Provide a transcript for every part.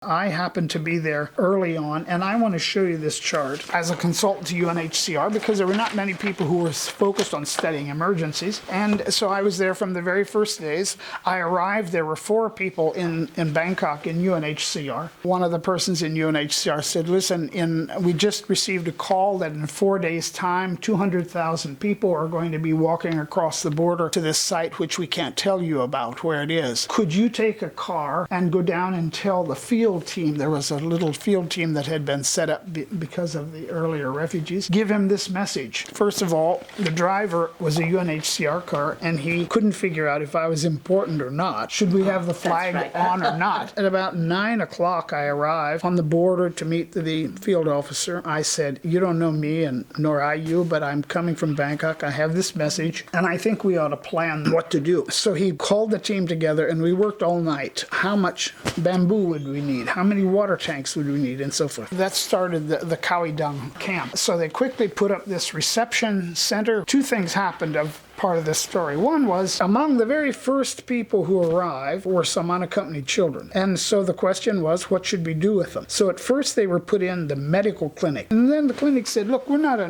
I happened to be there early on, and I want to show you this chart as a consultant to UNHCR because there were not many people who were focused on studying emergencies. And so I was there from the very first days. I arrived, there were 4 people in Bangkok in UNHCR. One of the persons in UNHCR said, listen, we just received a call that in 4 days' time, 200,000 people are going to be walking across the border to this site, which we can't tell you about where it is. Could you take a car and go down and tell the field team, there was a little field team that had been set up because of the earlier refugees, give him this message. First of all, the driver was a UNHCR car, and he couldn't figure out if I was important or not. Should we have the flag on or not? At about 9 o'clock, I arrived on the border to meet the field officer. I said, you don't know me, and nor I you, but I'm coming from Bangkok. I have this message, and I think we ought to plan what to do. So he called the team together, and we worked all night. How much bamboo would we need? How many water tanks would we need, and so forth. That started the Kawidang camp. So they quickly put up this reception center. 2 things happened of part of this story. One was, among the very first people who arrived were some unaccompanied children. And so the question was, what should we do with them? So at first they were put in the medical clinic. And then the clinic said, look, we're not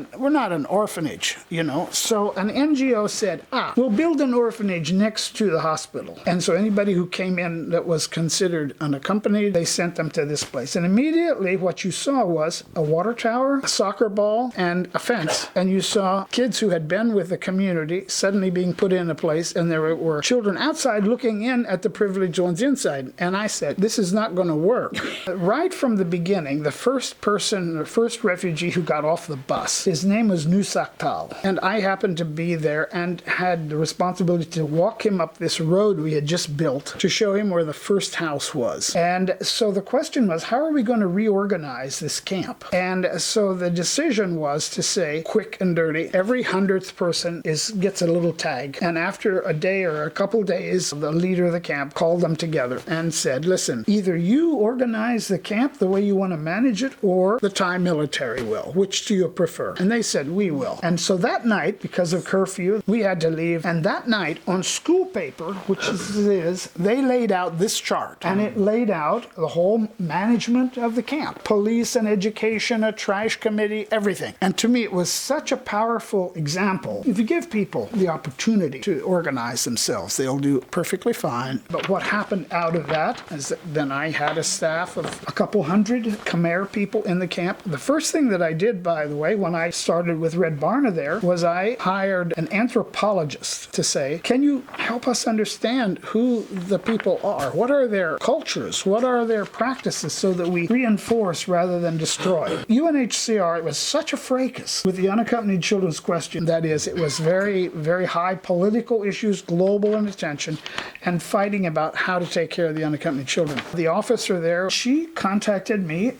an orphanage, you know. So an NGO said, we'll build an orphanage next to the hospital. And so anybody who came in that was considered unaccompanied, they sent them to this place. And immediately what you saw was a water tower, a soccer ball, and a fence. And you saw kids who had been with the community suddenly being put in a place, and there were children outside looking in at the privileged ones inside. And I said, this is not going to work. Right from the beginning, the first refugee who got off the bus, his name was Nusaktal. And I happened to be there and had the responsibility to walk him up this road we had just built to show him where the first house was. And so the question was, how are we going to reorganize this camp? And so the decision was to say, quick and dirty, every 100th person gets a little tag. And after a day or a couple days, the leader of the camp called them together and said, listen, either you organize the camp the way you want to manage it, or the Thai military will. Which do you prefer? And they said, we will. And so that night, because of curfew, we had to leave. And that night, on school paper, which is they laid out this chart. And it laid out the whole management of the camp. Police and education, a trash committee, everything. And to me, it was such a powerful example. If you give people the opportunity to organize themselves, they'll do perfectly fine. But what happened out of that is that then I had a staff of a couple hundred Khmer people in the camp. The first thing that I did, by the way, when I started with Red Barna there, was I hired an anthropologist to say, can you help us understand who the people are? What are their cultures? What are their practices, so that we reinforce rather than destroy? UNHCR, it was such a fracas with the unaccompanied children's question. That is, it was very, very high political issues, global in attention, and fighting about how to take care of the unaccompanied children. The officer there, she contacted me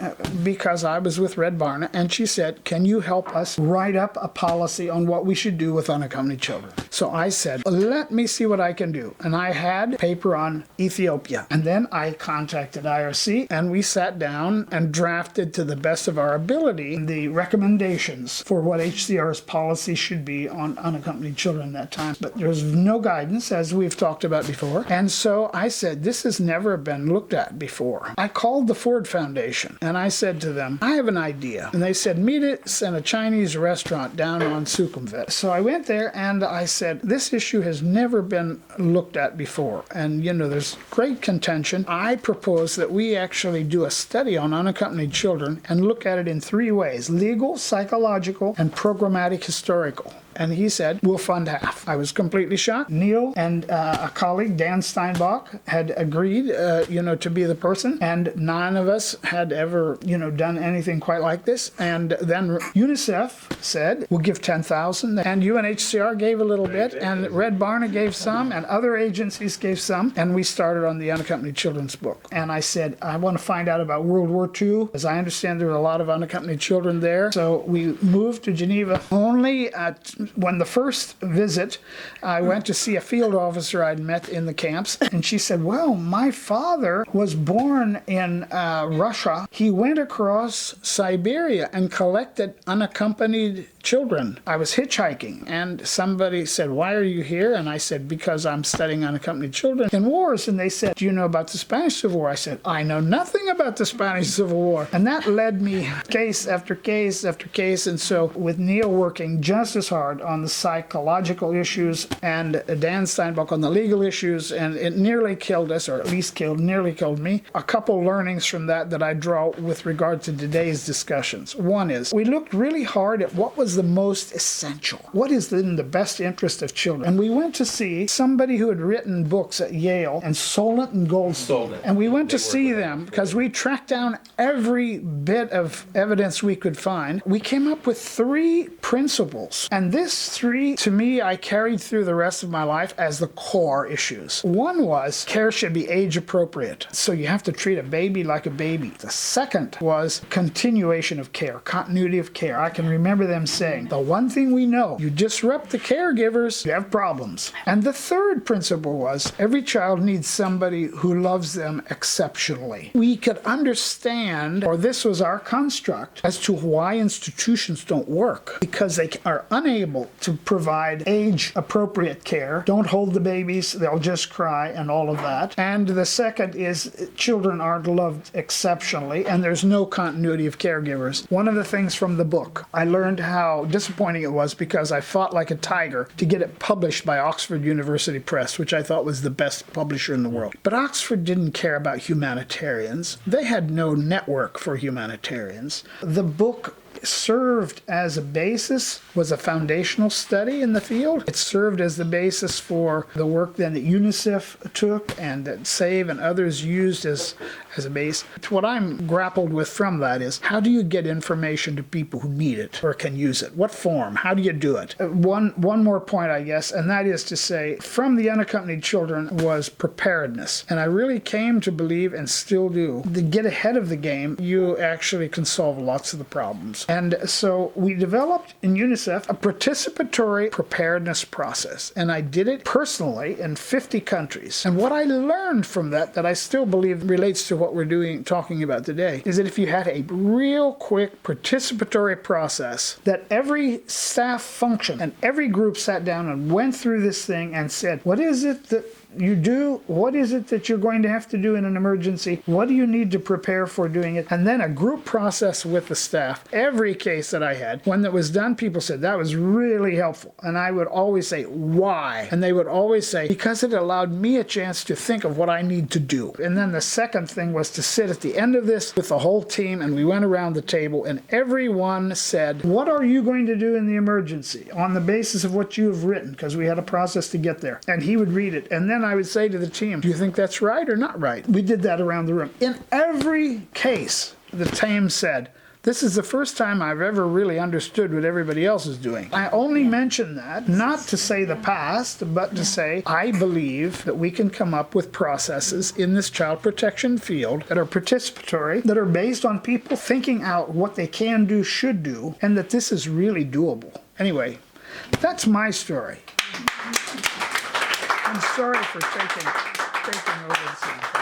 because I was with Red Barna, and she said, can you help us write up a policy on what we should do with unaccompanied children? So I said, let me see what I can do. And I had paper on Ethiopia. And then I contacted IRC, and we sat down and drafted, to the best of our ability, the recommendations for what HCR's policy should be on unaccompanied children at that time. But there was no guidance, as we've talked about before. And so I said, this has never been looked at before. I called the Ford Foundation, and I said to them, I have an idea. And they said, meet us in a Chinese restaurant down on Sukhumvit. So I went there, and I said, this issue has never been looked at before. And, you know, there's great contention. I propose that we actually do a study on unaccompanied children and look at it in 3 ways: legal, psychological, and programmatic historical. And he said, we'll fund half. I was completely shocked. Neil and a colleague, Dan Steinbock, had agreed, to be the person. And none of us had ever, done anything quite like this. And then UNICEF said, we'll give $10,000. And UNHCR gave a little bit. And Red Barna gave some. And other agencies gave some. And we started on the Unaccompanied Children's book. And I said, I want to find out about World War II. As I understand, there were a lot of unaccompanied children there. So we moved to Geneva only at when the first visit, I went to see a field officer I'd met in the camps, and she said, well, my father was born in Russia. He went across Siberia and collected unaccompanied children. I was hitchhiking, and somebody said, why are you here? And I said, because I'm studying unaccompanied children in wars. And they said, do you know about the Spanish Civil War? I said, I know nothing about the Spanish Civil War. And that led me case after case after case. And so with Neil working just as hard on the psychological issues and Dan Steinbock on the legal issues, and it nearly killed us, or at least nearly killed me. A couple learnings from that I draw with regard to today's discussions. One is, we looked really hard at what was the most essential. What is in the best interest of children? And we went to see somebody who had written books at Yale, and Solent and Goldstein. And we went to see them because we tracked down every bit of evidence we could find. We came up with 3 principles. And this 3, to me, I carried through the rest of my life as the core issues. One was, care should be age appropriate. So you have to treat a baby like a baby. The second was continuation of care, continuity of care. I can remember them saying, the one thing we know, you disrupt the caregivers, you have problems. And the third principle was, every child needs somebody who loves them exceptionally. We could understand, or this was our construct, as to why institutions don't work, because they are unable to provide age-appropriate care. Don't hold the babies, they'll just cry, and all of that. And the second is, children aren't loved exceptionally, and there's no continuity of caregivers. One of the things from the book, I learned how disappointing it was because I fought like a tiger to get it published by Oxford University Press, which I thought was the best publisher in the world. But Oxford didn't care about humanitarians. They had no network for humanitarians. The book served as a basis, was a foundational study in the field. It served as the basis for the work then that UNICEF took and that Save and others used as a base. What I'm grappled with from that is, how do you get information to people who need it or can use it? What form? How do you do it? One more point, I guess, and that is to say, from the unaccompanied children was preparedness. And I really came to believe, and still do, to get ahead of the game, you actually can solve lots of the problems. And so we developed in UNICEF a participatory preparedness process. And I did it personally in 50 countries. And what I learned from that I still believe relates to what we're talking about today, is that if you had a real quick participatory process, that every staff function and every group sat down and went through this thing and said, what is it that you do? What is it that you're going to have to do in an emergency? What do you need to prepare for doing it? And then a group process with the staff. Every case that I had, when that was done, people said, that was really helpful. And I would always say, why? And they would always say, because it allowed me a chance to think of what I need to do. And then the second thing was to sit at the end of this with the whole team, and we went around the table, and everyone said, what are you going to do in the emergency on the basis of what you have written? Because we had a process to get there. And he would read it. And then I would say to the team, do you think that's right or not right? We did that around the room. In every case, the team said, this is the first time I've ever really understood what everybody else is doing. I only mention that not to say the past, but to say I believe that we can come up with processes in this child protection field that are participatory, that are based on people thinking out what they can do, should do, and that this is really doable. Anyway, that's my story. I'm sorry for taking over this.